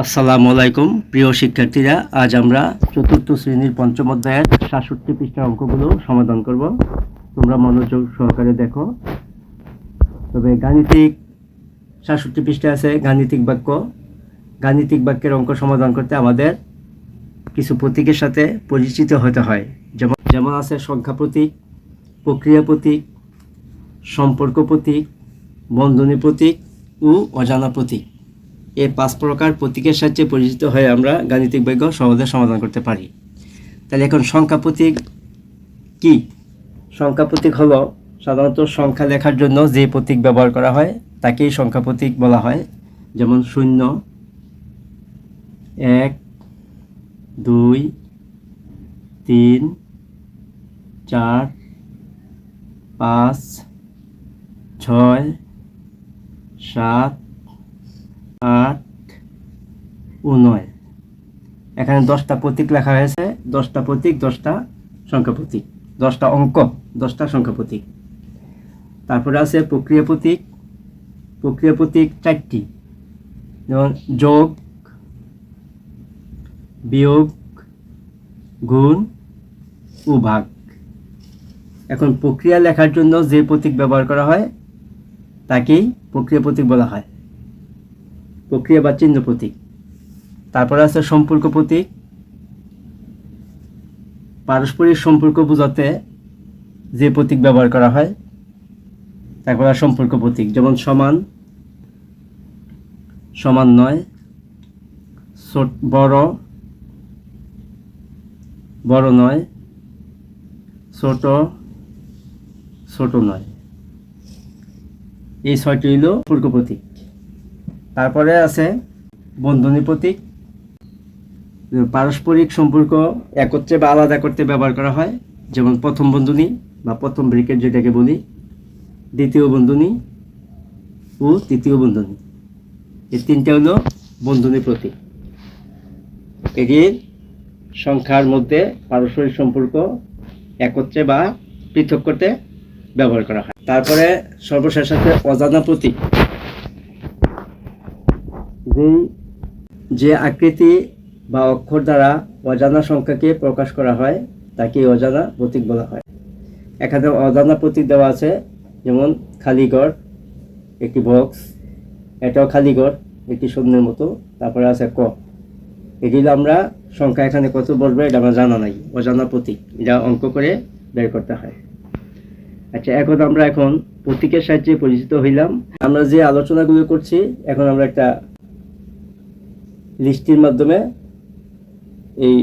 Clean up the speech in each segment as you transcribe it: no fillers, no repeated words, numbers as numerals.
আসসালামু আলাইকুম প্রিয় শিক্ষার্থীরা, আজ আমরা চতুর্থ শ্রেণীর পঞ্চম অধ্যায়ের ৬৭ পৃষ্ঠার অঙ্কগুলো সমাধান করব। তোমরা মনোযোগ সহকারে দেখো। তবে গাণিতিক ৬৭ পৃষ্ঠা আছে গাণিতিক বাক্য। গাণিতিক বাক্যের অঙ্ক সমাধান করতে আমাদের কিছু প্রতীকের সাথে পরিচিত হতে হয়। যেমন আছে সংখ্যা প্রতীক, প্রক্রিয়া প্রতীক, সম্পর্ক প্রতীক, বন্ধনী প্রতীক ও অজানা প্রতীক। এই ৫ প্রকার প্রতীকের সাহায্যে পরিচিত হয়ে আমরা গাণিতিক বাক্য সহজে সমাধান করতে পারি। তাহলে এখন সংখ্যা প্রতীক কি? সংখ্যা প্রতীক হলো সাধারণত সংখ্যা লেখার জন্য যে প্রতীক ব্যবহার করা হয় তাকেই সংখ্যা প্রতীক বলা হয়। যেমন ০, ১, ২, ৩, ৪, ৫, ৬, ৭, ৮ ও ৯। এখানে 10টা প্রতীক লেখা হয়েছে। 10টা প্রতীক, 10টা সংখ্যা প্রতীক, 10টা অঙ্ক, 10টা সংখ্যা প্রতীক। তারপরে আছে প্রক্রিয়া প্রতীক। প্রক্রিয়া প্রতীক 4টি, যেমন যোগ, বিয়োগ, গুণ ও ভাগ। এখন প্রক্রিয়া লেখার জন্য যে প্রতীক ব্যবহার করা হয় তাকেই প্রক্রিয়া প্রতীক বলা হয়, প্রক্রিয়া বা চিহ্ন প্রতীক। তারপরে আছে সম্পর্ক প্রতীক। পারস্পরিক সম্পর্ক বোঝাতে যে প্রতীক ব্যবহার করা হয় তারপরে সম্পর্ক প্রতীক। যেমন সমান, সমান নয়, বড়, বড় নয়, ছোট, ছোট নয়। এই 6টি হইল সম্পর্ক প্রতীক। তারপরে আছে বন্ধনী প্রতীক। পারস্পরিক সম্পর্ক একত্রে বা আলাদা করতে ব্যবহার করা হয়। যেমন প্রথম বন্ধনী বা প্রথম ব্র্যাকেট যেটাকে বলি, দ্বিতীয় বন্ধনী ও তৃতীয় বন্ধনী। এই 3টা হলো বন্ধনী প্রতীক। এটির সংখ্যার মধ্যে পারস্পরিক সম্পর্ক একত্রে বা পৃথক করতে ব্যবহার করা হয়। তারপরে সর্বশেষ আছে অজানা প্রতীক। যে আকৃতি বা অক্ষর দ্বারা অজানা সংখ্যাকে প্রকাশ করা হয় তাকে অজানা প্রতীক বলা হয়। এখানে অজানা প্রতীক দেওয়া আছে, যেমন খালি ঘর, একটি বক্স, এটাও খালি ঘর, একটি শূন্যের মতো। তারপরে আছে ক। এটি আমরা সংখ্যা এখানে কত বসবে এটা আমার জানা নাই, অজানা প্রতীক। এটা অঙ্ক করে বের করতে হয়। আচ্ছা, আমরা এখন প্রতীকের সাহায্যে পরিচিত হইলাম। আমরা যে আলোচনাগুলো করছি এখন আমরা একটা লিস্টির মাধ্যমে এই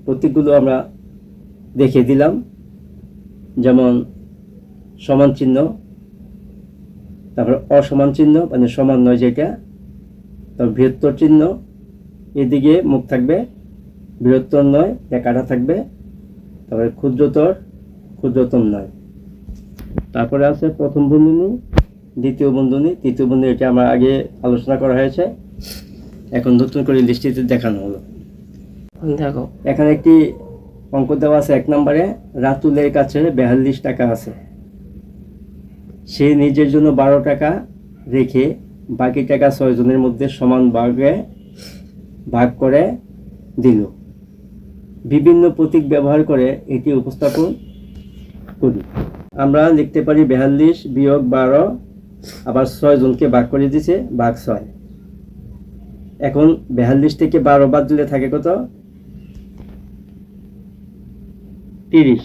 প্রতীকগুলো আমরা দেখিয়ে দিলাম। যেমন সমান চিহ্ন, তারপর অসমান চিহ্ন মানে সমান নয় যেটা, তারপর বৃহত্তর চিহ্ন, এদিকে মুখ থাকবে, বৃহত্তর নয় এটা কাটা থাকবে, তারপরে ক্ষুদ্রতর, ক্ষুদ্রতম নয়। তারপরে আছে প্রথম বন্ধনী, দ্বিতীয় বন্ধনী, তৃতীয় বন্ধনী। এটা আমার আগে আলোচনা করা হয়েছে, এখন নতুন করে লিস্টিতে দেখানো হলো। দেখো এখানে একটি অঙ্ক দেওয়া আছে। 1 নম্বরে রাতুলের কাছে 42 টাকা আছে। সে নিজের জন্য 12 টাকা রেখে বাকি টাকা 6 জনের মধ্যে সমান ভাগে ভাগ করে দিল। বিভিন্ন প্রতীক ব্যবহার করে এটি উপস্থাপন করি। আমরা লিখতে পারি 42 বিয়োগ 12, আবার 6 জনকে ভাগ করে দিছে, ভাগ 6। এখন 42 থেকে 12 বাদ দিলে থাকে কত? 30।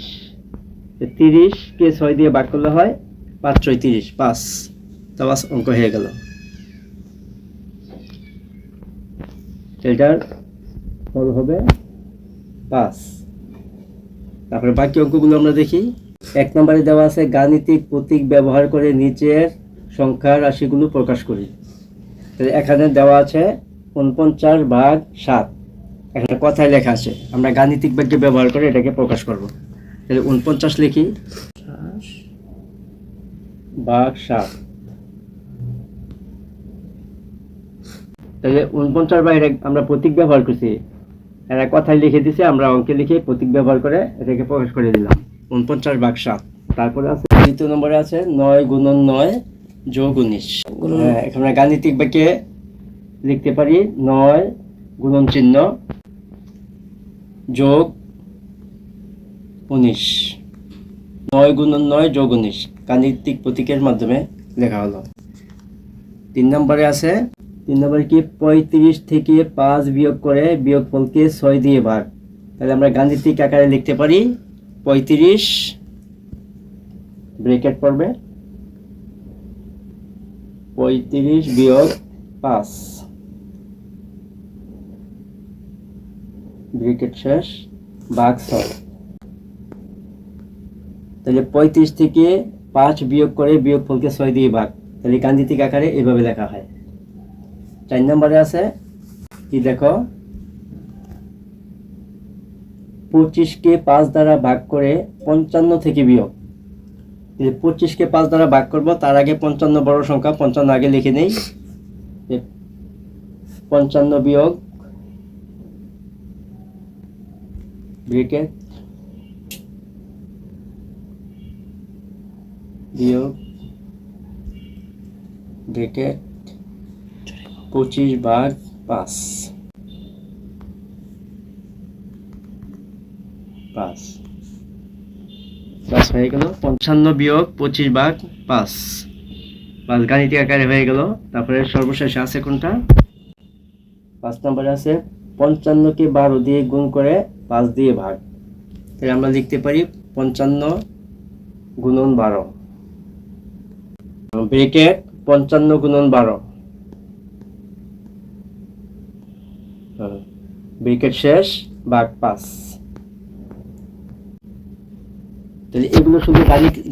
30 কে 6 দিয়ে ভাগ করলে হয় 5 6 30, 5। তো অঙ্ক হয়ে গেল। এটার ফল হবে 5। তারপরে বাকি অঙ্কগুলো আমরা দেখি। 1 নম্বরে দেওয়া আছে গাণিতিক প্রতীক ব্যবহার করে নিচের সংখ্যা রাশিগুলো প্রকাশ করি। এখানে দেওয়া আছে 49/7। এখানে কথায় লেখা আছে, আমরা গাণিতিক বাক্য ব্যবহার করে এটাকে প্রকাশ করব। তাহলে 49 লিখি, 49/7। তাহলে 49 বাইরে আমরা প্রতীক ব্যবহার করছি, এরা কথায় লিখে দিছে, আমরা অঙ্কে লিখে প্রতীক ব্যবহার করে এটাকে প্রকাশ করে দিলাম 49/7। তারপরে আছে দ্বিতীয় নম্বরে আছে 9 গুণন 9 যোগ 19। এখানে গাণিতিক বাক্যে লিখতে পারি 9 গুণন চিহ্ন যোগ 19, 9 গুণন 9 যোগ 19 গাণিতিক প্রতীকের মাধ্যমে লেখা হলো। 3 নম্বরে আছে, 3 নম্বরে কি 35 থেকে 5 বিয়োগ করে বিয়োগফলকে 6 দিয়ে ভাগ। তাহলে আমরা গাণিতিক আকারে লিখতে পারি 35 ব্র্যাকেট পড়বে 35 বিয়োগ 5 ব্র্যাকেট শেষ ভাগ 6। তাহলে 35 থেকে 5 বিয়োগ করে বিয়োগফলকে 6 দিয়ে ভাগ। তাহলে গাণিতিক আকারে এভাবে লেখা হয়। 4 নম্বরে আছে কি দেখো, 25কে 5 দ্বারা ভাগ করে 55 থেকে বিয়োগ। 25কে 5 দ্বারা ভাগ করব, তার আগে 55 বড় সংখ্যা, 55 আগে লিখে নেই। 55 বিয়োগ ব্র্যাকেট বিয়োগ ব্র্যাকেট 25 ভাগ 5 হয়ে গেল। 55 বিয়োগ 25 ভাগ 5 গাণিতিক আকারে হয়ে গেল। তারপরে সর্বশেষে আছে কোনটা, 5 নম্বরে আছে 55কে 12 দিয়ে গুণ করে 5 দিয়ে ভাগ। তাহলে আমরা লিখতে পারি 55 গুণন 12 ব্র্যাকেট 55 গুণন 12 ব্র্যাকেট শেষ ভাগ 5। তাহলে এগুলো শুধু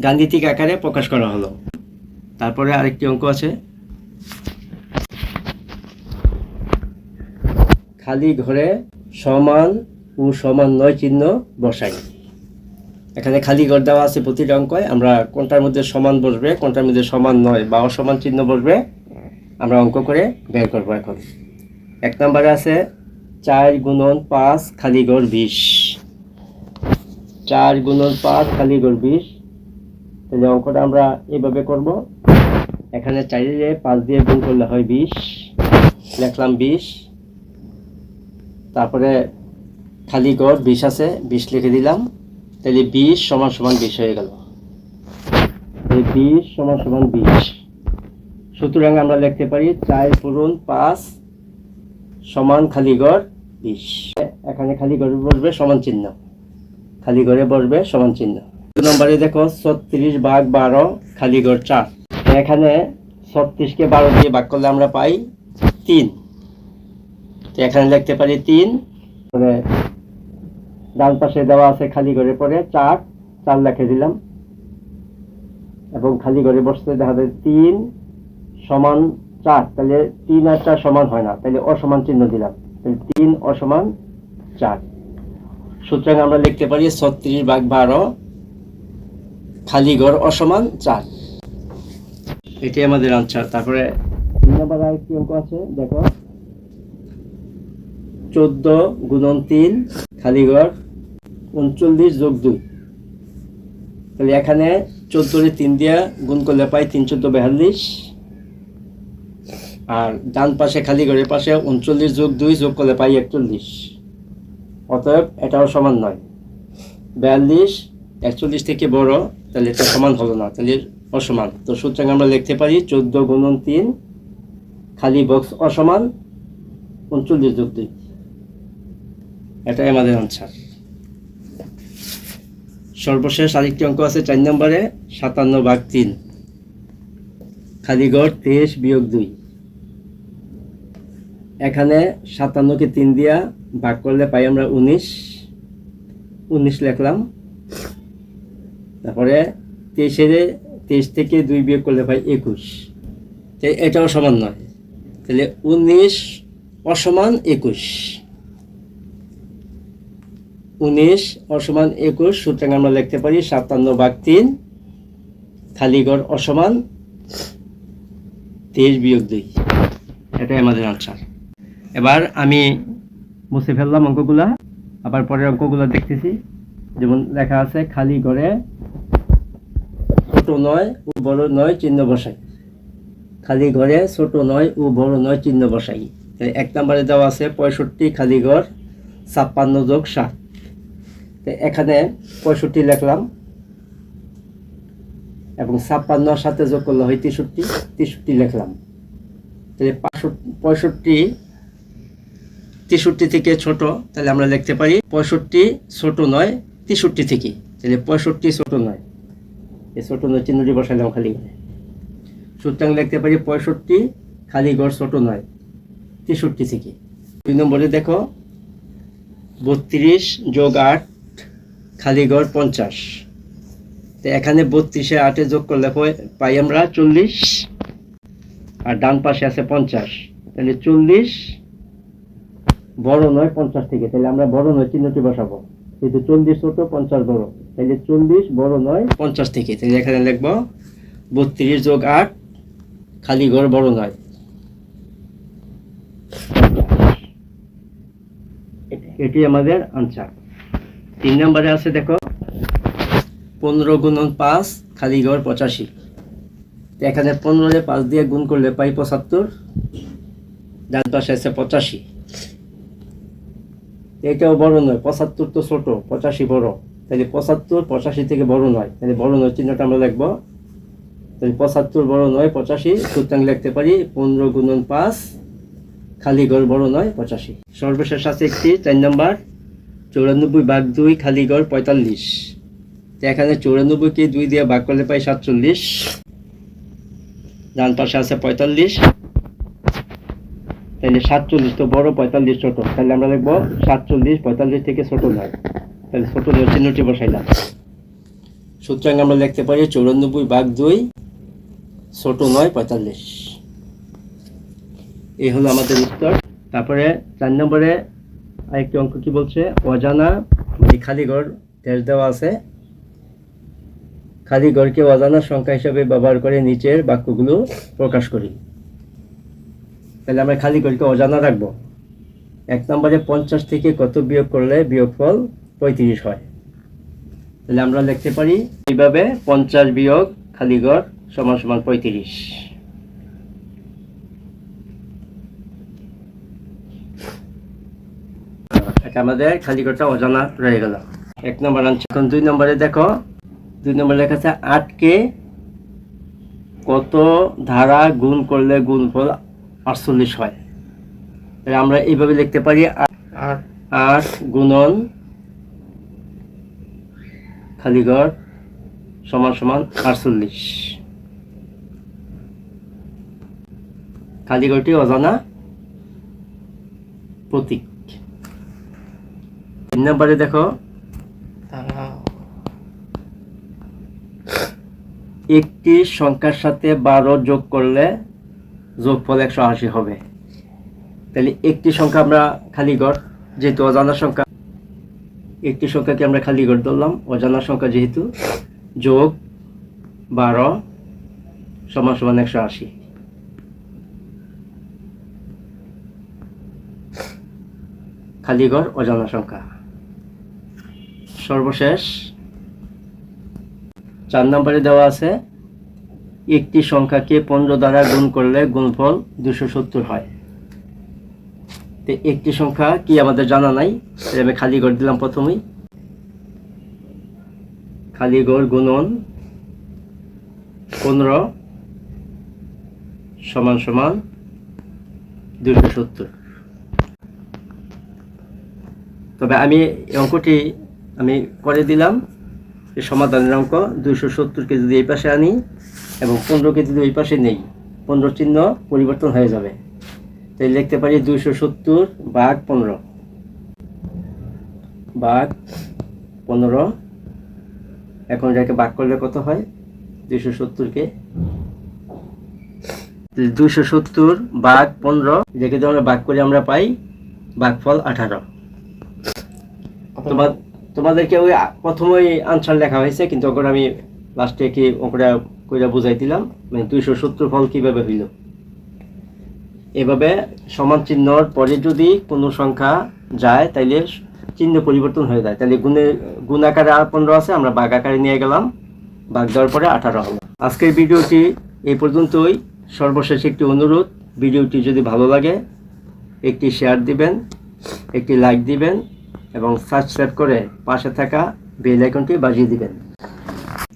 গাণিতিক আকারে প্রকাশ করা হলো। তারপরে আরেকটি অঙ্ক আছে, খালি ঘরে সমান ও সমান নয় চিহ্ন বসাই। এখানে খালি ঘর দেওয়া আছে প্রতিটা অঙ্কয়, আমরা কোনটার মধ্যে সমান বসবে, কোনটার মধ্যে সমান নয় বা অসমান চিহ্ন বসবে আমরা অঙ্ক করে বের করবো। এখন 1 নম্বরে আছে 4 গুণন 5 খালি ঘর 20। 4 গুণন 5 খালি ঘর 20। তাহলে অঙ্কটা আমরা এভাবে করব, এখানে 4-এ 5 দিয়ে গুণ করলে হয় 20, লিখলাম 20। তারপরে খালি ঘর 20 আছে, 20 লিখে দিলাম। তাহলে 20 সমান সমান 20 হয়ে গেল। 20 সমান সমান 20। সুতরাং আমরা লিখতে পারি 4 পূরণ 5 সমান খালি ঘর 20। এখানে খালি ঘরে বসবে সমান চিহ্ন, খালি ঘরে বসবে সমান চিহ্ন। 2 নম্বরে দেখো 36 ভাগ 12 খালি ঘর 4। এখানে 36কে 12 দিয়ে ভাগ করলে আমরা পাই 3। তো এখানে লিখতে পারি 3। ডান পাশে দেওয়া আছে খালি ঘরে পরে 4 লিখে দিলাম, এবং খালি ঘরে বসতে দেখা যায় 3 সমান 4। তাহলে 3 আর 4 সমান হয় না, তাহলে অসমান চিহ্ন দিলাম। তাহলে 3 অসমান 4। সুতরাং আমরা লিখতে পারি 36 ভাগ 12 খালি ঘর অসমান 4। এটাই আমাদের আনসার। তারপরে 3 নম্বর আরেকটি অঙ্ক আছে, দেখো 14 গুণন 3 খালি ঘর 39 যোগ 2। তাহলে এখানে 14-এ 3 দিয়ে গুণ করলে পাই 3 14 42। আর ডান পাশে খালি ঘরের পাশে 39 যোগ 2 যোগ করলে পাই 41। অতএব এটাও সমান নয়। 42 41 থেকে বড়, তাহলে এটা সমান হলো না, তাহলে অসমান। তো সুতরাং আমরা লিখতে পারি 14 গুণন 3 খালি বক্স অসমান 39 যোগ 2। এটাই আমাদের আনসার। সর্বশেষ আরেকটি অঙ্ক আছে 4 নম্বরে 57 ভাগ 3 খালি ঘর 23 বিয়োগ 2। এখানে 57কে 3 দিয়া ভাগ করলে পাই আমরা 19 লিখলাম। তারপরে 23 থেকে 2 বিয়োগ করলে পাই 21। এটাও সমান নয়, তাহলে 19 অসমান 21। 19 অসমান 21। সুতরাং আমরা লিখতে পারি 57 ভাগ 3 খালি ঘর অসমান 23 বিয়োগ 2। এটাই আমাদের আনসার। এবার আমি মুছে ফেললাম অঙ্কগুলা, আবার পরের অঙ্কগুলো দেখতেছি। যেমন লেখা আছে খালি ঘরে ছোট 9 ও বড় 9 চিহ্ন বসাই। খালি ঘরে ছোট 9 ও বড় 9 চিহ্ন বসাই। 1 নম্বরে দেওয়া আছে 65 খালি ঘর 56 যোগ 7। তো এখানে 65 লিখলাম এবং 56 সাথে যোগ করলে হয় 63, 63 লিখলাম। তাহলে 65 63 থেকে ছোট, তাহলে আমরা লিখতে পারি 65 ছোট নয় 63 থেকে। তাহলে 65 ছোট নয়, এই ছোট নয় চিহ্নটি বসালাম খালি ঘরে। সুতরাং লিখতে পারি 65 খালি ঘর ছোট নয় 63 থেকে। 2 নম্বরে দেখো 32 যোগ 8 খালি ঘর 50। তো এখানে 32 8 যোগ করলে পাই আমরা 40, আর ডান পাশে আছে 50। তাহলে 40 বড় নয় 50 থেকে, তাহলে আমরা বড় নয় চিহ্নটি বসাবো। কিন্তু 40 ছোট 50 বড়, তাহলে 40 বড় নয় 50 থেকে। তাহলে এখানে লিখবো 32 যোগ 8 খালি ঘর বড় নয়। এটি আমাদের আনসার। 3 নম্বরে আছে দেখো 15 গুণন 5 খালি ঘর 85। এখানে 15 5 দিয়ে গুণ করলে পাই 75, ডান পাশে আছে 85। এটাও বড় নয়, 75 তো ছোট 85 বড়, তাহলে 75 85 থেকে বড় নয়, তাহলে বড় নয় চিহ্নটা আমরা লিখবো। তাহলে 75 বড় নয় 85, সুতরাং লিখতে পারি 15 গুণন 5 খালি ঘর বড় নয় 85। সর্বশেষ আছে একটি 4 নম্বর 94 ভাগ 2 খালি ঘর 45। তো এখানে 94 কে 2 দিয়ে ভাগ করলে পাই 47, ডান পাশে আছে 45। তাহলে 47 তো বড় 45 ছোট, তাহলে আমরা লিখবো 47 45 থেকে ছোট নয়, তাহলে ছোট নয় চিহ্নটি বসাইলাম। সুতরাং আমরা লিখতে পারি 94 ভাগ 2 ছোট নয় 45। এই হলো আমাদের উত্তর। তারপরে 4 নম্বরে আরেকটি অঙ্ক কি বলছে, অজানা মানে খালি ঘর দেশ দেওয়া আছে, খালি ঘরকে অজানা সংখ্যা হিসেবে ব্যবহার করে নিচের বাক্যগুলো প্রকাশ করি। তাহলে আমরা খালি ঘরকে অজানা রাখবো। 1 নম্বরে 50 থেকে কত বিয়োগ করলে বিয়োগফল 35 হয়। তাহলে আমরা লিখতে পারি এইভাবে 50 বিয়োগ খালি ঘর সমান সমান 35। এটা আমাদের খালি ঘরটা অজানা রয়ে গেল। 1 নম্বর আনসার। এখন 2 নম্বরে দেখো 2 নম্বরে লেখা আছে 8 কে কত ধারা গুণ করলে গুণফল 48 হয়। তাহলে আমরা এইভাবে লিখতে পারি 8 গুণন খালি ঘর সমান সমান 48। খালি ঘরটি অজানা প্রতীক। 3 নম্বরে দেখো একটি সংখ্যার সাথে 12 যোগ করলে যোগফল 180 হবে। তাহলে একটি সংখ্যা আমরা খালি ঘর, যেহেতু অজানা সংখ্যা, একটি সংখ্যাকে আমরা খালি ঘর ধরলাম অজানা সংখ্যা যেহেতু, যোগ 12 সমান সমান 180। খালি ঘর অজানা সংখ্যা। সর্বশেষ 4 নম্বরে দেওয়া আছে একটি সংখ্যাকে 15 দ্বারা গুণ করলে গুণফল 270 হয়। তো একটি সংখ্যা কি আমাদের জানা নাই, আমি খালি ঘর দিলাম প্রথমেই। খালি ঘর গুণন 15 সমান সমান 270। তবে আমি অঙ্কটি আমি করে দিলাম, এই সমাধানের অঙ্ক 270কে যদি এই পাশে আনি এবং 15কে যদি ওই পাশে নেই, 15 চিহ্ন পরিবর্তন হয়ে যাবে। তাই লিখতে পারি 270 ভাগ 15 ভাগ 15। এখন এটাকে ভাগ করলে কত হয়, 270কে 270 ভাগ 15, যেটাকে যদি আমরা ভাগ করি আমরা পাই ভাগফল 18। তোমাদেরকে ওই প্রথমেই আনসার লেখা হয়েছে, কিন্তু ওখানে আমি লাস্টে কি ওখানে কইরা বুঝাই দিলাম, মানে 270 ফল কিভাবে হইল। এভাবে সমান চিহ্নর পরে যদি কোনো সংখ্যা যায় তাইলে চিহ্ন পরিবর্তন হয়ে যায়। তাহলে গুণ আকারে 15 আছে, আমরা ভাগ আকারে নিয়ে গেলাম, ভাগ দেওয়ার পরে 18 হলো। আজকের ভিডিওটি এই পর্যন্তই। সর্বশেষ একটি অনুরোধ, ভিডিওটি যদি ভালো লাগে একটি শেয়ার দিবেন, একটি লাইক দিবেন এবং সাবস্ক্রাইব করে পাশে থাকা বেল আইকনটি বাজিয়ে দিবেন।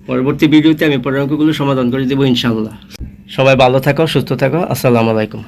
পরবর্তী ভিডিওতে আমি পরের অঙ্কগুলো সমাধান করে দেবো ইনশাআল্লাহ। সবাই ভালো থাকো, সুস্থ থাকো। আসসালামু আলাইকুম।